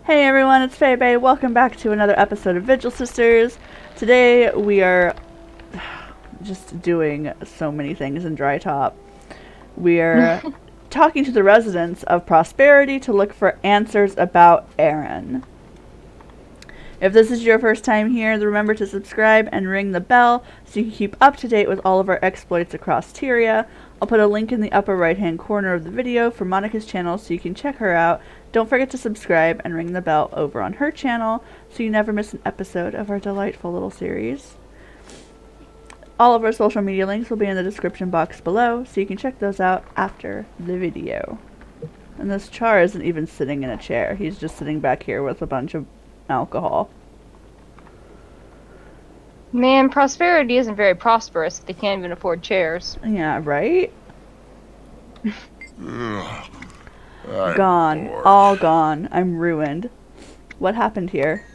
Hey everyone, it's Fei. Welcome back to another episode of Vigil Sisters. Today we are just doing so many things in Dry Top. We are talking to the residents of Prosperity to look for answers about Aaron. If this is your first time here, remember to subscribe and ring the bell so you can keep up to date with all of our exploits across Tyria. I'll put a link in the upper right hand corner of the video for Monica's channel so you can check her out. Don't forget to subscribe and ring the bell over on her channel so you never miss an episode of our delightful little series. All of our social media links will be in the description box below so you can check those out after the video. And this Char isn't even sitting in a chair. He's just sitting back here with a bunch of alcohol. Man, Prosperity isn't very prosperous if they can't even afford chairs. Yeah, right? I'm gone. bored. All gone. I'm ruined. What happened here?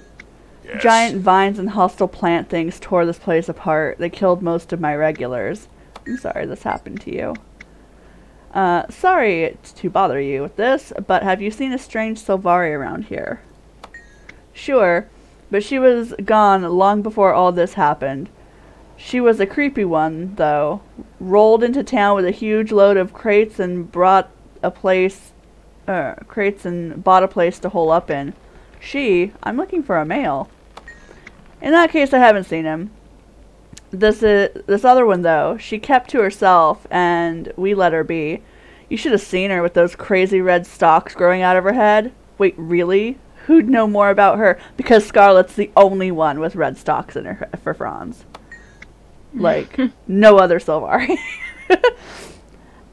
Yes. Giant vines and hostile plant things tore this place apart. They killed most of my regulars. I'm sorry this happened to you. Sorry to bother you with this, but have you seen a strange Sylvari around here? Sure, but she was gone long before all this happened. She was a creepy one, though. Rolled into town with a huge load of crates and bought a place to hole up in. I'm looking for a male. In that case, I haven't seen him. This other one, though, she kept to herself, and we let her be. You should have seen her with those crazy red stalks growing out of her head. Wait, really? Who'd know more about her? Because Scarlet's the only one with red stalks in her for Franz. Like, no other Sylvari.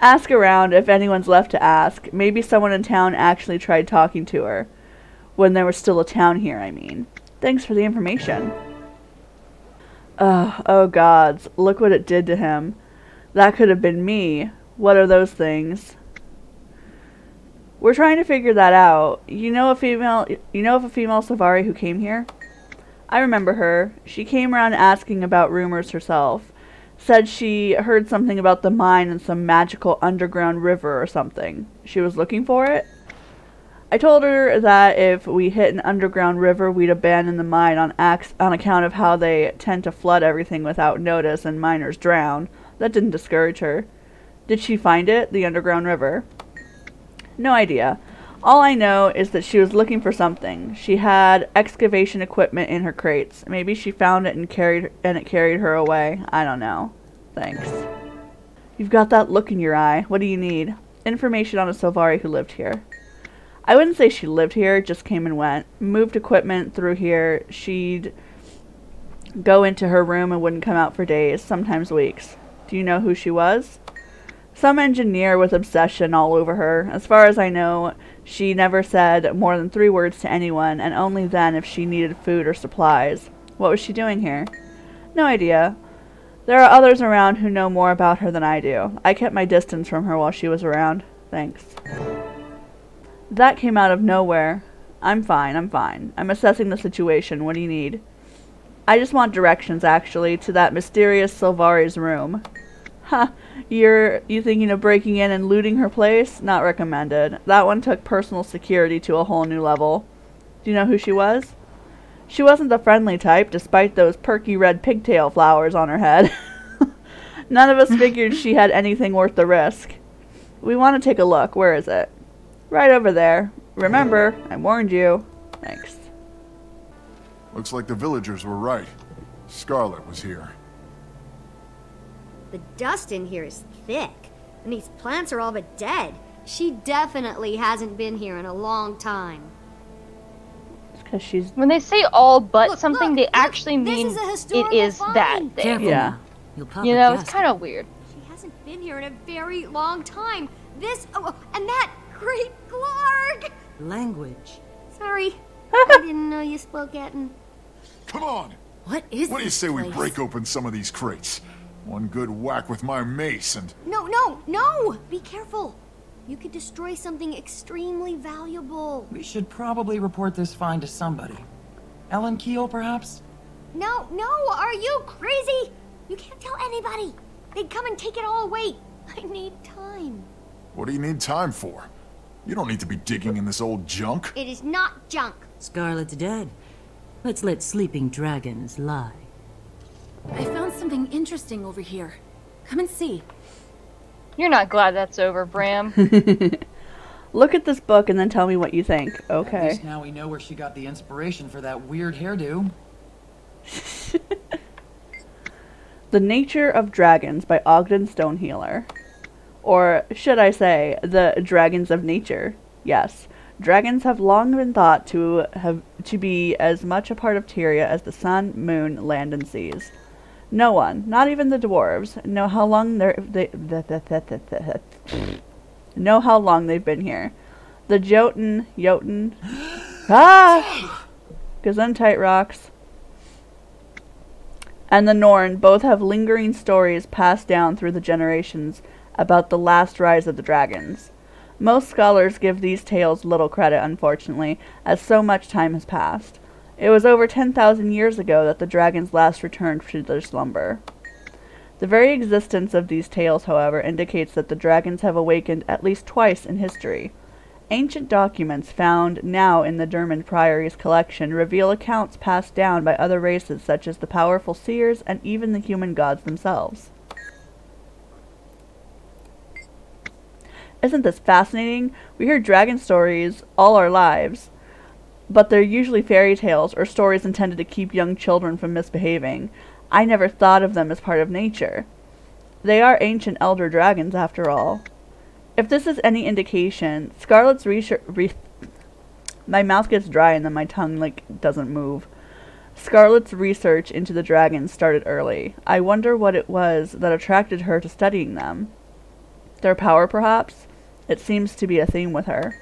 Ask around if anyone's left to ask. Maybe someone in town actually tried talking to her. When there was still a town here, I mean. Thanks for the information. Oh gods, look what it did to him. That could have been me. What are those things? We're trying to figure that out. You know of a female Sylvari who came here? I remember her. She came around asking about rumors herself. Said she heard something about the mine and some magical underground river or something. She was looking for it? I told her that if we hit an underground river, we'd abandon the mine on account of how they tend to flood everything without notice and miners drown. That didn't discourage her. Did she find it, the underground river? No idea. All I know is that she was looking for something. She had excavation equipment in her crates. Maybe she found it and it carried her away. I don't know. Thanks. You've got that look in your eye. What do you need? Information on a Sylvari who lived here. I wouldn't say she lived here, just came and went. Moved equipment through here. She'd go into her room and wouldn't come out for days, sometimes weeks. Do you know who she was? Some engineer with obsession all over her. As far as I know, she never said more than 3 words to anyone, and only then if she needed food or supplies. What was she doing here? No idea. There are others around who know more about her than I do. I kept my distance from her while she was around. Thanks. That came out of nowhere. I'm fine. I'm assessing the situation. What do you need? I just want directions, actually, to that mysterious Sylvari's room. Huh. You thinking of breaking in and looting her place? Not recommended. That one took personal security to a whole new level. Do you know who she was? She wasn't the friendly type, despite those perky red pigtail flowers on her head. None of us figured she had anything worth the risk. We want to take a look. Where is it? Right over there. Remember, I warned you. Thanks. Looks like the villagers were right. Scarlet was here. The dust in here is thick, and these plants are all but dead. She definitely hasn't been here in a long time. It's 'cause she's... When they say all but Look, something, they actually mean it is that thing. Careful. Yeah. You'll pop You a know, it's gasket. kind of weird. She hasn't been here in a very long time. And that great Glarg! Language. Sorry, I didn't know you spoke Etten. Come on! What is What do you this say we place? break open some of these crates? One good whack with my mace and... No! Be careful. You could destroy something extremely valuable. We should probably report this find to somebody. Ellen Keel, perhaps? No, are you crazy? You can't tell anybody. They'd come and take it all away. I need time. What do you need time for? You don't need to be digging in this old junk. It is not junk. Scarlet's dead. Let's let sleeping dragons lie. I found something interesting over here. Come and see. You're not glad that's over, Bram. Look at this book and then tell me what you think. At Okay. least now we know where she got the inspiration for that weird hairdo. The Nature of Dragons by Ogden Stonehealer. Or should I say, the Dragons of Nature. Yes. Dragons have long been thought to be as much a part of Tyria as the sun, moon, land, and seas. No one, not even the dwarves, know how long they've been here. The Jotun, Gesundheit rocks, and the Norn both have lingering stories passed down through the generations about the last rise of the dragons. Most scholars give these tales little credit, unfortunately, as so much time has passed. It was over 10,000 years ago that the dragons last returned to their slumber. The very existence of these tales, however, indicates that the dragons have awakened at least twice in history. Ancient documents found now in the Dermond Priory's collection reveal accounts passed down by other races such as the powerful seers and even the human gods themselves. Isn't this fascinating? We hear dragon stories all our lives, but they're usually fairy tales or stories intended to keep young children from misbehaving. I never thought of them as part of nature. They are ancient elder dragons, after all. If this is any indication, Scarlet's my mouth gets dry and then my tongue, doesn't move. Scarlet's research into the dragons started early. I wonder what it was that attracted her to studying them. Their power, perhaps? It seems to be a theme with her.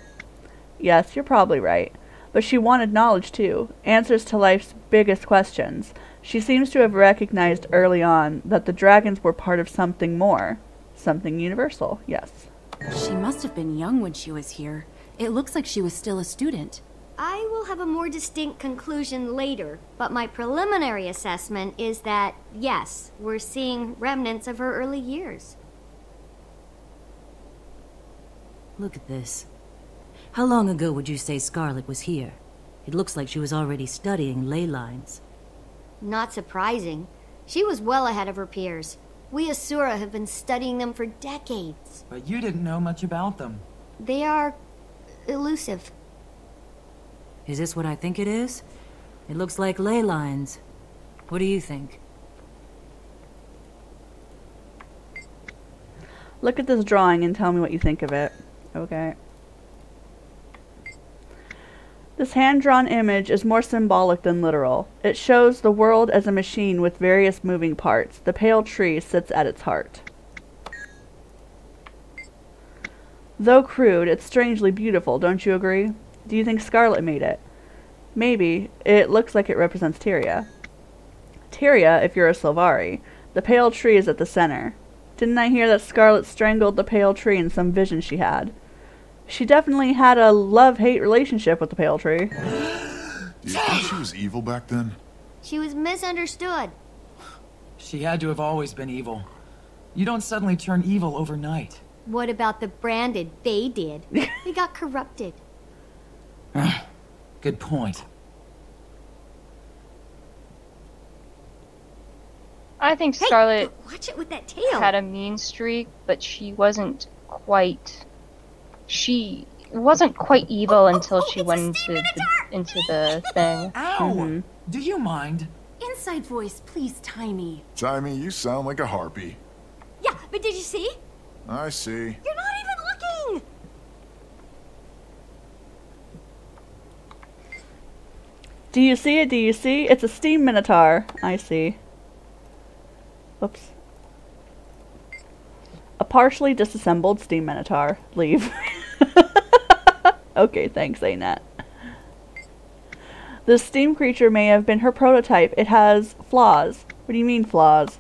Yes, you're probably right. But she wanted knowledge, too. Answers to life's biggest questions. She seems to have recognized early on that the dragons were part of something more. Something universal, yes. She must have been young when she was here. It looks like she was still a student. I will have a more distinct conclusion later, but my preliminary assessment is that, yes, we're seeing remnants of her early years. Look at this. How long ago would you say Scarlet was here? It looks like she was already studying ley lines. Not surprising. She was well ahead of her peers. We Asura have been studying them for decades. But you didn't know much about them. They are elusive. Is this what I think it is? It looks like ley lines. What do you think? Look at this drawing and tell me what you think of it. Okay. This hand-drawn image is more symbolic than literal. It shows the world as a machine with various moving parts. The pale tree sits at its heart. Though crude, it's strangely beautiful, don't you agree? Do you think Scarlet made it? Maybe. It looks like it represents Tyria. Tyria, if you're a Sylvari. The pale tree is at the center. Didn't I hear that Scarlet strangled the pale tree in some vision she had? She definitely had a love-hate relationship with the pale tree. Do you think she was evil back then? She was misunderstood. She had to have always been evil. You don't suddenly turn evil overnight. What about the branded? They did. They got corrupted. Good point. I think Hey, Scarlet watch it with that tail. had a mean streak, but she wasn't quite evil until she went into the thing. Ow! Do you mind? Inside voice, please, Tiny. Timmy, you sound like a harpy. Yeah, but did you see? I see. You're not even looking! Do you see it? Do you see? It's a steam minotaur. I see. Whoops. A partially disassembled steam minotaur. Leave. Okay, thanks, Anat. This steam creature may have been her prototype. It has flaws. What do you mean, flaws?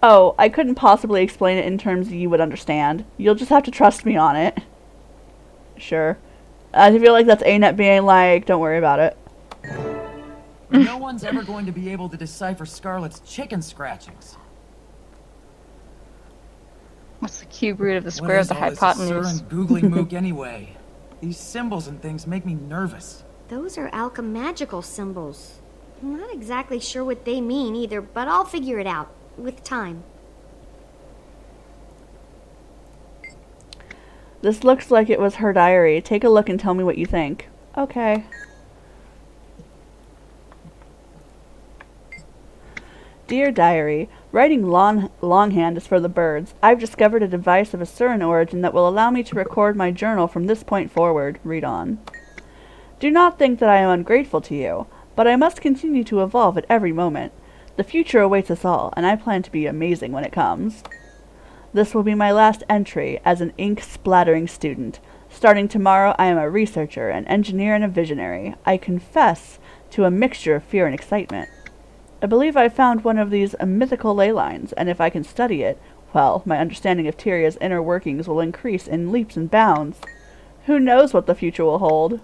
Oh, I couldn't possibly explain it in terms you would understand. You'll just have to trust me on it. Sure. I feel like that's Anat being like, don't worry about it. No one's ever going to be able to decipher Scarlet's chicken scratchings. What's the cube root of the square of the What is all hypotenuse? this Asura and googly mook anyway? These symbols and things make me nervous. Those are alchemagical symbols. I'm not exactly sure what they mean either, but I'll figure it out with time. This looks like it was her diary. Take a look and tell me what you think. Okay. Dear Diary, writing longhand is for the birds. I've discovered a device of a certain origin that will allow me to record my journal from this point forward. Read on. Do not think that I am ungrateful to you, but I must continue to evolve at every moment. The future awaits us all, and I plan to be amazing when it comes. This will be my last entry as an ink-splattering student. Starting tomorrow, I am a researcher, an engineer, and a visionary. I confess to a mixture of fear and excitement. I believe I found one of these mythical ley lines, and if I can study it, well, my understanding of Tyria's inner workings will increase in leaps and bounds. Who knows what the future will hold?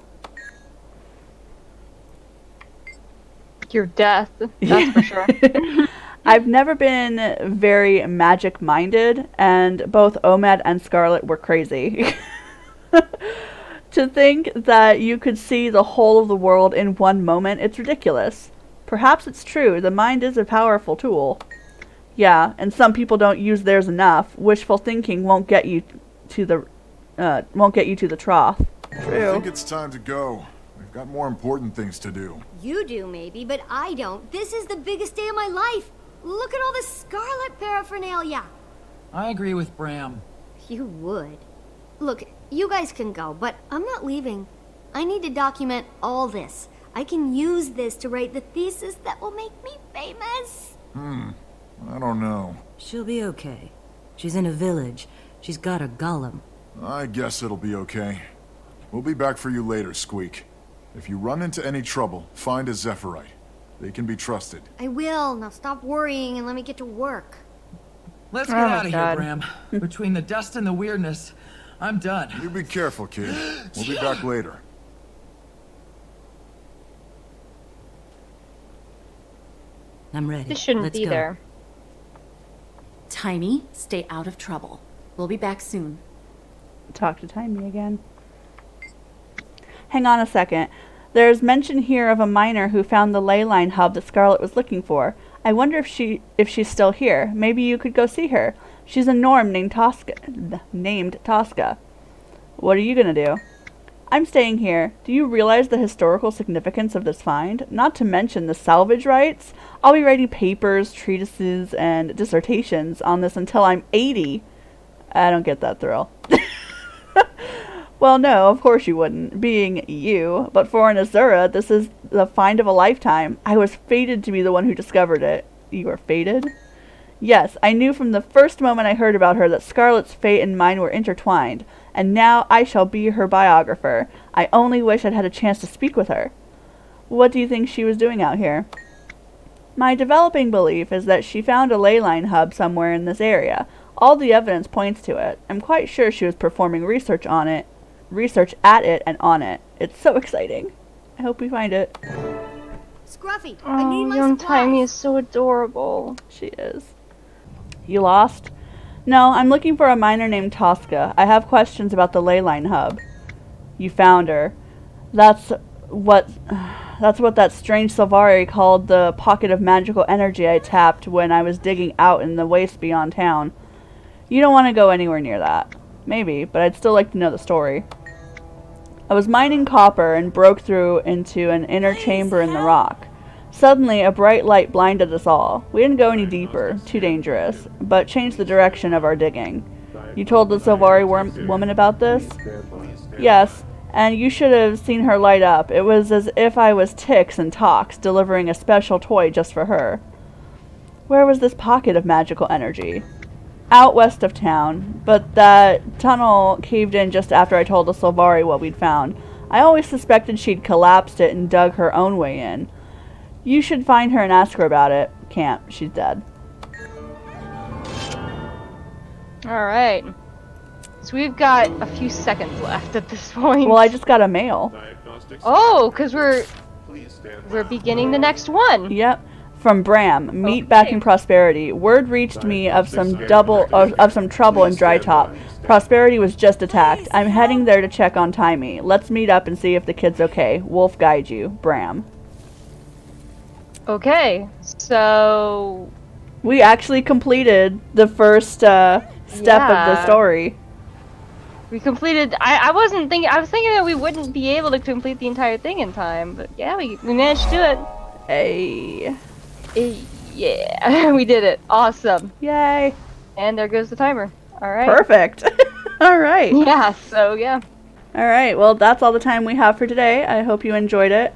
Your death, that's for sure. I've never been very magic-minded, and both Omad and Scarlet were crazy. To think that you could see the whole of the world in one moment, it's ridiculous. Perhaps it's true, the mind is a powerful tool. Yeah, and some people don't use theirs enough. Wishful thinking won't get you to the trough. True. I think it's time to go. We've got more important things to do. You do, maybe, but I don't. This is the biggest day of my life. Look at all this Scarlet paraphernalia. I agree with Bram. You would. Look, you guys can go, but I'm not leaving. I need to document all this. I can use this to write the thesis that will make me famous. I don't know. She'll be okay. She's in a village. She's got a golem. I guess it'll be okay. We'll be back for you later, Squeak. If you run into any trouble, find a Zephyrite. They can be trusted. I will. Now stop worrying and let me get to work. Let's Oh get my out of here, God. Bram. Between the dust and the weirdness, I'm done. You be careful, kid. We'll be back later. I'm ready. This shouldn't Let's be go. there. Tiny, stay out of trouble. We'll be back soon. Talk to Timey again. Hang on a second. There's mention here of a miner who found the ley line hub that Scarlet was looking for. I wonder if she's still here. Maybe you could go see her. She's a Norm named Tosca. What are you gonna do? I'm staying here. Do you realize the historical significance of this find? Not to mention the salvage rights. I'll be writing papers, treatises, and dissertations on this until I'm 80. I don't get that thrill. Well, no, of course you wouldn't, being you. But for an Azura, this is the find of a lifetime. I was fated to be the one who discovered it. You were fated? Yes, I knew from the first moment I heard about her that Scarlet's fate and mine were intertwined, and now I shall be her biographer. I only wish I'd had a chance to speak with her. What do you think she was doing out here? My developing belief is that she found a ley line hub somewhere in this area. All the evidence points to it. I'm quite sure she was performing research at it and on it. It's so exciting. I hope we find it. Scruffy, I need Oh, my young supplies. Timey is so adorable. She is. You lost? No, I'm looking for a miner named Tosca. I have questions about the ley line hub. You found her. That's what that strange Sylvari called the pocket of magical energy I tapped when I was digging out in the waste beyond town. You don't want to go anywhere near that. Maybe, but I'd still like to know the story. I was mining copper and broke through into an inner chamber in the rock. Suddenly, a bright light blinded us all. We didn't go any deeper, too dangerous, but changed the direction of our digging. You told the Sylvari woman about this? Yes, and you should have seen her light up. It was as if I was Tix and Tox, delivering a special toy just for her. Where was this pocket of magical energy? Out west of town, but that tunnel caved in just after I told the Sylvari what we'd found. I always suspected she'd collapsed it and dug her own way in. You should find her and ask her about it. Can't. She's dead. Alright. So we've got a few seconds left at this point. Well, I just got a mail. Oh, because we're beginning the next one. Yep. From Bram, meet back in Prosperity. Word reached me of some trouble in Dry Top. Prosperity was just attacked. I'm heading there to check on Timey. Let's meet up and see if the kid's okay. Wolf guide you. Bram. Okay, so We actually completed the first step of the story. we completed. I wasn't thinking. I was thinking that we wouldn't be able to complete the entire thing in time, but yeah, we managed to do it. Hey. Yeah, we did it. Awesome. Yay. And there goes the timer. All right. Perfect. All right. Yeah. So yeah. All right. Well, that's all the time we have for today. I hope you enjoyed it.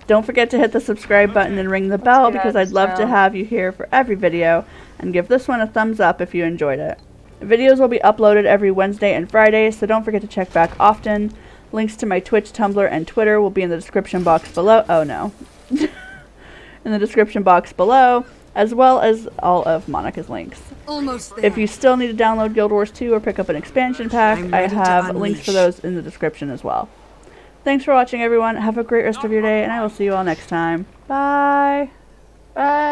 Don't forget to hit the subscribe button and ring the bell because I'd love to have you here for every video, and give this one a thumbs up if you enjoyed it. Videos will be uploaded every Wednesday and Friday, so don't forget to check back often. Links to my Twitch, Tumblr, and Twitter will be in the description box below. Oh no. In the description box below, as well as all of Monica's links. Almost there. If you still need to download Guild Wars 2 or pick up an expansion pack, I have links for those in the description as well. Thanks for watching, everyone. Have a great rest of your day, and I will see you all next time. Bye! Bye.